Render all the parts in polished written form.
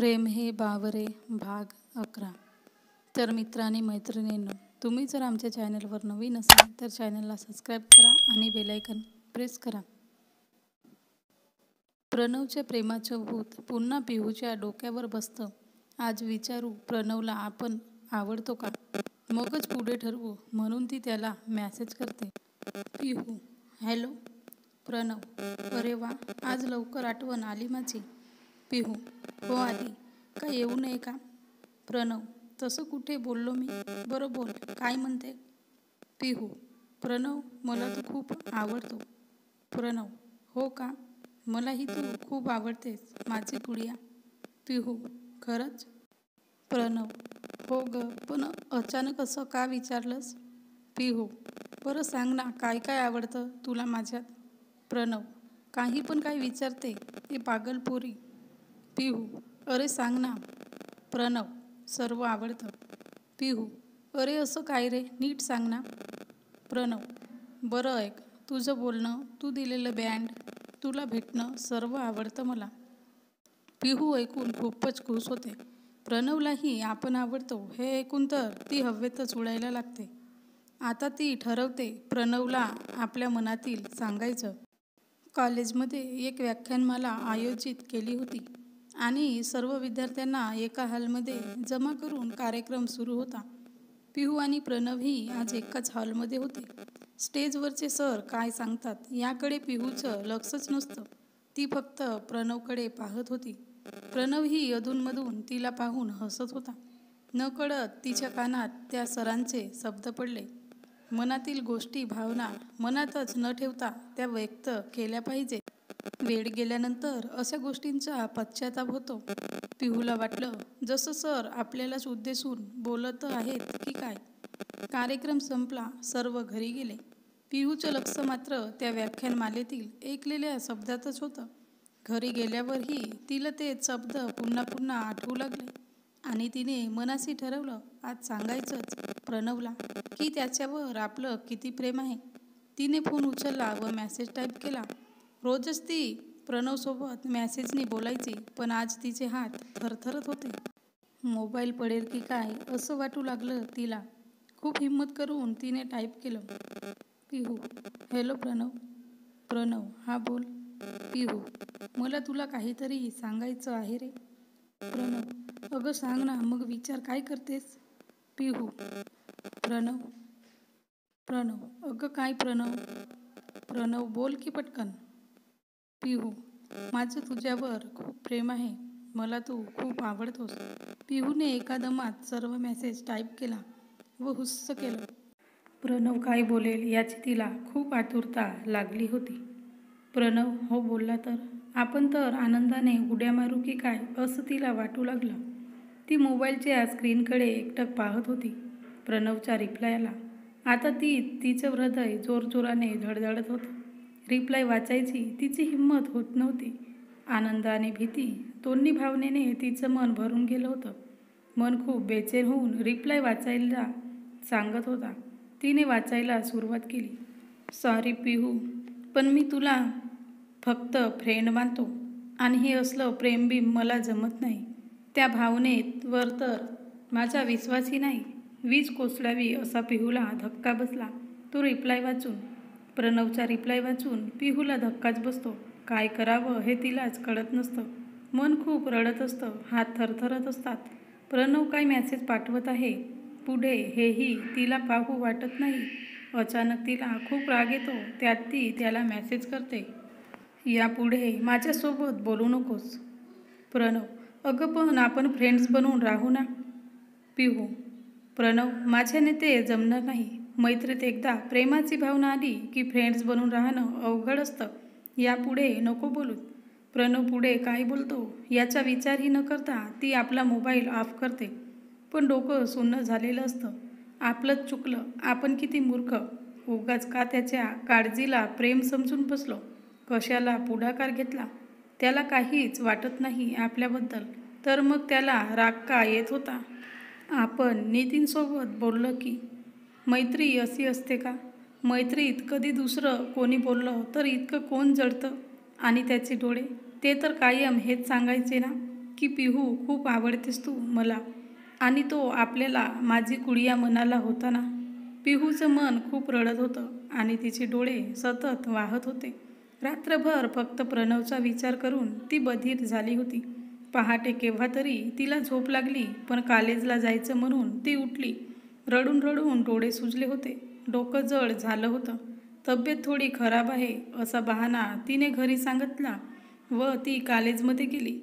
प्रेम हे बावरे भाग 11। तर मित्रांनी मैत्रिणींनो, तुम्ही जर आमच्या चॅनलवर नवीन असाल तर चॅनलला सबस्क्राईब करा आणि बेल आयकॉन प्रेस करा। प्रणवच्या प्रेमाचं भूत पुन्हा पिहूच्या डोक्यावर बसतं। आज विचारू प्रणवला आपण आवडतो का, मगच पुढे ठरवू म्हणून ती त्याला मेसेज करते। पिहू, हॅलो प्रणव, अरे वा, आज लवकर आठवण आली माझी। पिहू, हो आली, का येऊ नये का? प्रणव, तसं कुठे बोललो मी, बरं बोल, काय म्हणते? पिहू, प्रणव, मला तू खूप आवडतो। प्रणव, हो का, मलाही तू खूप आवडतेस माझी गुडिया। पिहू, खरंच? प्रणव, हो ग, पण अचानक असं का विचारलंस? पिहू, बरं सांग ना, काय काय आवडतं तुला माझ्यात? प्रणव, काही पण काय विचारते, ती पागल पोरी। पिहू, अरे सांग ना। प्रणव, सर्व आवडतं। पिहू, अरे असं काय रे, नीट सांग ना। प्रणव, बरं ऐक, तुझं बोलणं, तू दिलेलं बँड, तुला भेटणं सर्व आवडतं मला। पिहू ऐकून खूपच खुश होते। प्रणवलाही आपण आवडतो हे ऐकून तर ती हवेतच उडायला लागते। आता ती ठरवते प्रणवला आपल्या मनातील सांगायचं। कॉलेजमध्ये एक व्याख्यानमाला आयोजित केली होती आणि सर्व विद्यार्थ्यांना एका हॉलमध्ये जमा करून कार्यक्रम सुरू होता। पिहू आणि प्रणवही आज एकाच हॉलमध्ये होते। स्टेजवरचे सर काय सांगतात याकडे पिहूचं लक्षच नसतं। ती फक्त प्रणवकडे पाहत होती। प्रणवही अधूनमधून तिला पाहून हसत होता। नकळत तिच्या कानात त्या सरांचे शब्द पडले, मनातील गोष्टी भावना मनातच न ठेवता त्या व्यक्त केल्या पाहिजेत। वेळ गेल्यानंतर अशा गोष्टींचा पश्चाताप होतो। पिहूला वाटलं जसं सर आपल्यालाच उद्देशून बोलत आहेत की काय। कार्यक्रम संपला, सर्व घरी गेले। पिहूचं लक्ष मात्र त्या व्याख्यानमालेतील ऐकलेल्या शब्दातच होतं। घरी गेल्यावरही तिला ते शब्द पुन्हा पुन्हा आठवू लागले आणि तिने मनाशी ठरवलं आज सांगायचंच प्रणवला की त्याच्यावर आपलं किती प्रेम आहे। तिने फोन उचलला व मेसेज टाईप केला। रोजच ती प्रणवसोबत मेसेजने बोलायची, पण आज तिचे हात थरथरत होते। मोबाईल पडेल की काय असं वाटू लागलं तिला। खूप हिंमत करून तिने टाईप केलं, पिहू, हॅलो प्रणव। प्रणव, हा बोल। पिहू, मला तुला काहीतरी सांगायचं आहे रे। प्रणव, अगं सांग ना, मग विचार काय करतेस? पिहू, प्रणव। प्रणव, अगं काय प्रणव? प्रणव, बोल की पटकन। पिहू, माझं तुझ्यावर खूप प्रेम आहे, मला तू खूप आवडतोस। पिहूने एका दमात सर्व मेसेज टाईप केला व हुस्स केलं। प्रणव काय बोलेल याची तिला खूप आतुरता लागली होती। प्रणव हो बोलला तर आपण तर आनंदाने उड्या मारू की काय असं तिला वाटू लागलं। ती मोबाईलच्या स्क्रीनकडे एकटक पाहत होती। प्रणवच्या रिप्लायला आता तिचं हृदय जोरजोराने धडधडत होतं। रिप्लाय वाचायची तिची हिंमत होत नव्हती। आनंद आणि भीती दोन्ही भावनेने तिचं मन भरून गेलं होतं। मन खूप बेचैन होऊन रिप्लाय वाचायला सांगत होता। तिने वाचायला सुरुवात केली, सॉरी पिहू, पण मी तुला फक्त फ्रेंड मानतो आणि हे असलं प्रेमबिम मला जमत नाही। त्या भावनेवर तर माझा विश्वासही नाही। वीज कोसळावी असा पिहूला धक्का बसला तो रिप्लाय वाचून। प्रणवचा रिप्लाय वाचून पिहूला धक्काच बसतो। काय करावं हे तिलाच कळत नसतं। मन खूप रडत असतं, हात थरथरत असतात। प्रणव काय मेसेज पाठवत आहे पुढे हेही तिला पाहू वाटत नाही। अचानक तिला खूप राग येतो। त्यात ती त्याला मेसेज करते, यापुढे माझ्यासोबत बोलू नकोस। प्रणव, अगं पण आपण फ्रेंड्स बनून राहू ना। पिहू, प्रणव, माझ्याने ते जमणार नाही। मैत्रीत एकदा प्रेमाची भावना आली की फ्रेंड्स बनून राहणं अवघड असतं, यापुढे नको बोलूत। प्रणव पुढे काय बोलतो याचा विचारही न करता ती आपला मोबाईल ऑफ करते। पण डोकं सुन्न झालेलं असतं। आपलंच चुकलं, आपण किती मूर्ख, उगाच का त्याच्या काळजीला प्रेम समजून बसलो, कशाला पुढाकार घेतला। त्याला काहीच वाटत नाही आपल्याबद्दल, तर मग त्याला राग का येत होता? आपण नितीनसोबत बोललं की? मैत्री अशी असते का? मैत्रीत कधी दुसरं कोणी बोललं तर इतकं कोण जळतं? आणि त्याचे डोळे, ते तर कायम हेच सांगायचे ना की पिहू खूप आवडतेस तू मला, आणि तो आपल्याला माझी कुडिया म्हणाला होता ना. पिहूचं मन खूप रडत होतं आणि तिचे डोळे सतत वाहत होते. रात्रभर फक्त प्रणवचा विचार करून ती बधीर झाली होती. पहाटे केव्हा तरी तिला झोप लागली, पण कॉलेजला जायचं म्हणून ती उठली. रडून रडून डोळे सुजले होते, डोकं जड झालं होतं. तब्येत थोडी खराब आहे असा बहाणा तिने घरी सांगितला व ती कॉलेजमध्ये गेली.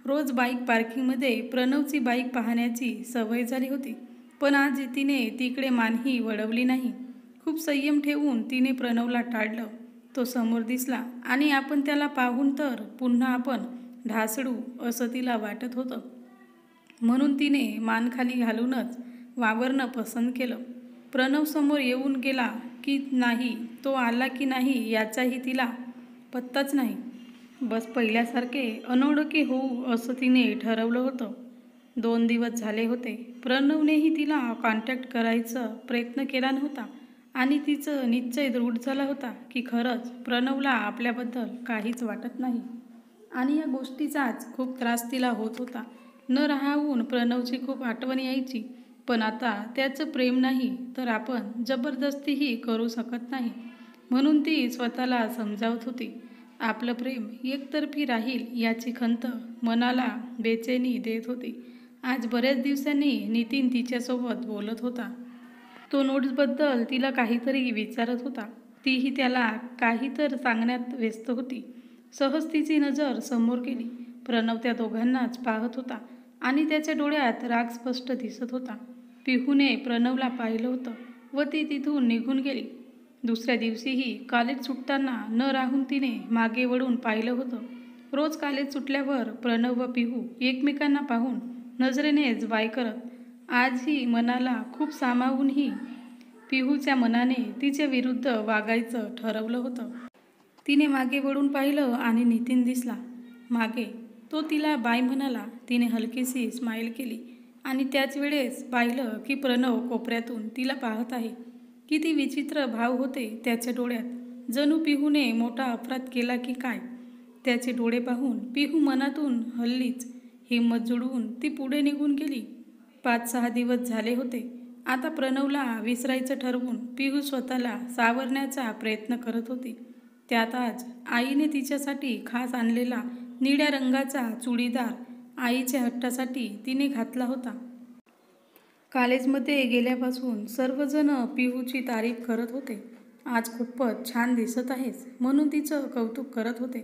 रोज बाईक पार्किंगमध्ये प्रणवची बाईक पाहण्याची सवय झाली होती, पण आज तिने तिकडे मानही वळवली नाही. खूप संयम ठेवून तिने प्रणवला टाळलं. तो समोर दिसला आणि आपण त्याला पाहून तर पुन्हा आपण ढासळू असं तिला वाटत होतं. म्हणून तिने मान खाली घालूनच वावरणं पसंत केलं. प्रणव समोर येऊन गेला की नाही, तो आला की नाही याचाही तिला पत्ताच नाही. बस पहिल्यासारखे अनोळखी होऊ असं तिने ठरवलं होतं. 2 दिवस झाले होते. प्रणवनेही तिला कॉन्टॅक्ट करायचा प्रयत्न केला नव्हता आणि तिचं निश्चय दृढ झाला होता की खरंच प्रणवला आपल्याबद्दल काहीच वाटत नाही. आणि या गोष्टीचाच खूप त्रास तिला होत होता. न राहून प्रणवची खूप आठवण यायची, पण आता त्याचं प्रेम नाही तर आपण जबरदस्तीही करू शकत नाही, म्हणून ती स्वतःला समजावत होती. आपलं प्रेम एकतर्फी राहील याची खंत मनाला बेचैनी देत होती. आज बऱ्याच दिवसांनी नितीन तिच्यासोबत बोलत होता. तो नोट्सबद्दल तिला काहीतरी विचारत होता. तीही त्याला काही तर सांगण्यात व्यस्त होती. सहज तिची नजर समोर गेली. प्रणव त्या दोघांनाच पाहत होता आणि त्याच्या डोळ्यात राग स्पष्ट दिसत होता. पिहूने प्रणवला पाहिलं होतं व ती तिथून निघून गेली. दुसऱ्या दिवशीही कॉलेज सुटताना न राहून तिने मागे वळून पाहिलं होतं. रोज कॉलेज सुटल्यावर प्रणव व पिहू एकमेकांना पाहून नजरेनेच बाय करत. आजही मनाला खूप सामावूनही पिहूच्या मनाने तिच्या विरुद्ध वागायचं ठरवलं होतं. तिने मागे वळून पाहिलं आणि नितीन दिसला मागे. तो तिला बाय म्हणाला. तिने हलकीशी स्माईल केली आणि त्याच वेळेस पाहिलं की प्रणव कोपऱ्यातून तिला पाहत आहे. किती विचित्र भाव होते त्याच्या डोळ्यात, जणू पिहूने मोठा अपराध केला की काय. त्याचे डोळे पाहून पिहू मनातून हल्लीच हिंमत जुळवून ती पुढे निघून गेली. 5-6 दिवस झाले होते. आता प्रणवला विसरायचं ठरवून पिहू स्वतःला सावरण्याचा प्रयत्न करत होती. त्यात आज आईने तिच्यासाठी खास आणलेला निळ्या रंगाचा चुडीदार आईच्या हट्टासाठी तिने घातला होता. कॉलेजमध्ये गेल्यापासून सर्वजण पिहूची तारीफ करत होते. आज खूपच छान दिसत आहेस म्हणून तिचं कौतुक करत होते.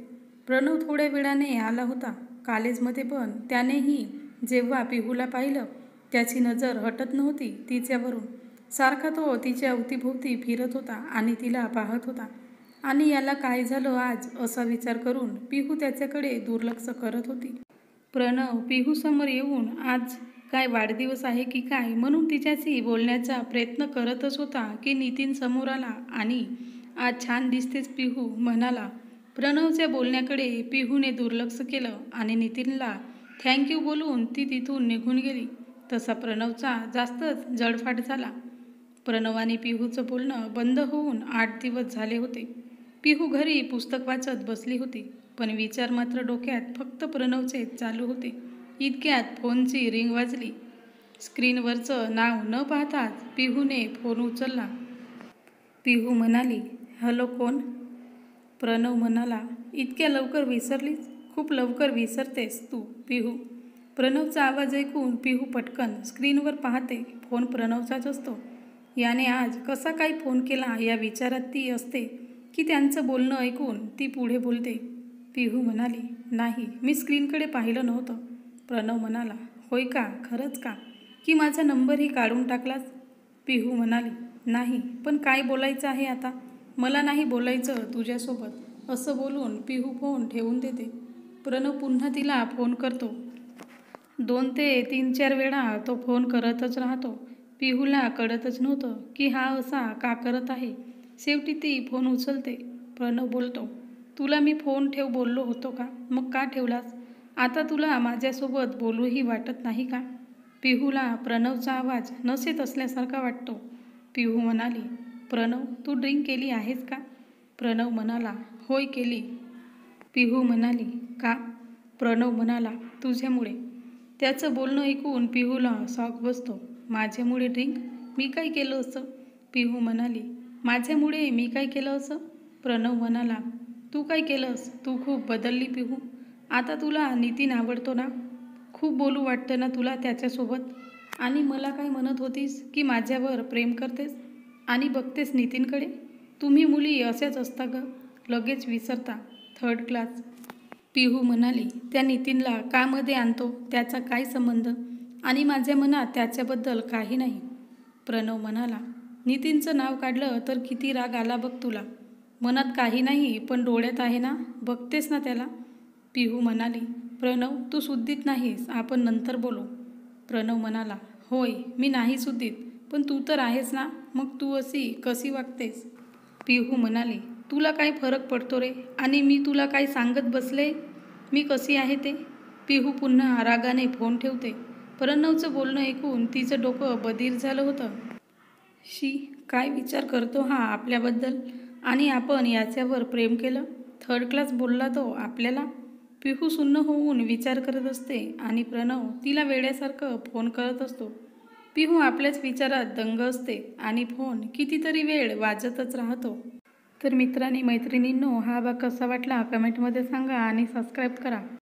प्रणव थोड्या वेळाने आला होता कॉलेजमध्ये, पण त्यानेही जेव्हा पिहूला पाहिलं त्याची नजर हटत नव्हती तिच्यावरून. सारखा तो तिच्या अवतीभोवती फिरत होता आणि तिला पाहत होता. आणि याला काय झालं आज असा विचार करून पिहू त्याच्याकडे दुर्लक्ष करत होती. प्रणव पिहूसमोर येऊन आज काय वाढदिवस आहे की काय म्हणून तिच्याशी बोलण्याचा प्रयत्न करतच होता की नितीन समोर आला आणि आज छान दिसतेस पिहू म्हणाला. प्रणवच्या बोलण्याकडे पिहूने दुर्लक्ष केलं आणि नितीनला थँक्यू बोलून ती तिथून निघून गेली. तसा प्रणवचा जास्तच जळफाट झाला. प्रणव आणि पिहूचं बोलणं बंद होऊन 8 दिवस झाले होते. पिहू घरी पुस्तक वाचत बसली होती, पण विचार मात्र डोक्यात फक्त प्रणवचे चालू होते. इतक्यात फोनची रिंग वाजली. स्क्रीनवरचं नाव न पाहताच पिहूने फोन उचलला. पिहू म्हणाली, हॅलो कोण? प्रणव म्हणाला, इतक्या लवकर विसरलीस? खूप लवकर विसरतेस तू पिहू. प्रणवचा आवाज ऐकून पिहू पटकन स्क्रीनवर पाहते. फोन प्रणवचाच असतो. याने आज कसा काय फोन केला या विचारात ती असते की त्यांचं बोलणं ऐकून ती पुढे बोलते. पिहू म्हणाली, नाही, मी स्क्रीनकडे पाहिलं नव्हतं. प्रणव म्हणाला, होय का, खरंच का, की माझा नंबरही काढून टाकलास? पिहू म्हणाली, नाही, पण काय बोलायचं आहे आता? मला नाही बोलायचं तुझ्यासोबत असं बोलून पिहू फोन ठेवून देते. प्रणव पुन्हा तिला फोन करतो. 2 ते 3-4 वेळा तो फोन करतच राहतो. पिहूला कळतच नव्हतं की हा असा का करत आहे. शेवटी ती फोन उचलते. प्रणव बोलतो, तुला मी फोन ठेव बोललो होतो का? मग का ठेवलास? आता तुला माझ्यासोबत बोलूही वाटत नाही का? पिहूला प्रणवचा आवाज नशेत असल्यासारखा वाटतो. पिहू म्हणाली, प्रणव, तू ड्रिंक केली आहेस का? प्रणव म्हणाला, होय केली. पिहू म्हणाली, का? प्रणव म्हणाला, तुझ्यामुळे. त्याचं बोलणं ऐकून पिहूला शॉक बसतो. माझ्यामुळे ड्रिंक? मी काय केलं असं? पिहू म्हणाली. माझ्यामुळे मी काय केलं असं? प्रणव म्हणाला. तू काय केलंस? तू खूप बदलली पिहू. आता तुला नितीन आवडतो ना? खूप बोलू वाटतं ना तुला त्याच्यासोबत? आणि मला काय म्हणत होतीस की माझ्यावर प्रेम करतेस आणि बघतेस नितीनकडे? तुम्ही मुली अशाच असता ग, लगेच विसरता. Third class. पिहू म्हणाली. त्या नितीनला का मध्ये आणतो त्याचा काय संबंध? आणि माझ्या मनात त्याच्याबद्दल काही नाही. प्रणव म्हणाला. नितीनचं नाव काढलं तर किती राग आला बघ तुला. मनात काही नाही पण डोळ्यात आहे ना, बघतेस ना त्याला. पिहू म्हणाली. प्रणव तू शुद्धीत नाहीस, आपण नंतर बोलू. प्रणव म्हणाला. होय मी नाही शुद्धीत, पण तू तर आहेस ना, मग तू अशी कशी वागतेस? पिहू म्हणाली. तुला काय फरक पडतो रे? आणि मी तुला काय सांगत बसले मी कशी आहे ते? पिहू पुन्हा रागाने फोन ठेवते. प्रणवचं बोलणं ऐकून तिचं डोकं बधीर झालं होतं. शी, काय विचार करतो हा आपल्याबद्दल? आणि आपण याच्यावर प्रेम केलं? थर्ड क्लास बोलला तो आपल्याला? पिहू सुन्न होऊन विचार करत असते आणि प्रणव तिला वेड्यासारखं फोन करत असतो. पिहू आपल्याच विचारात दंग असते आणि फोन कितीतरी वेळ वाजतच राहतो. तर मित्रांनी मैत्रिणींनो, हा भाग कसा वाटला कमेंटमध्ये सांगा आणि सबस्क्राईब करा.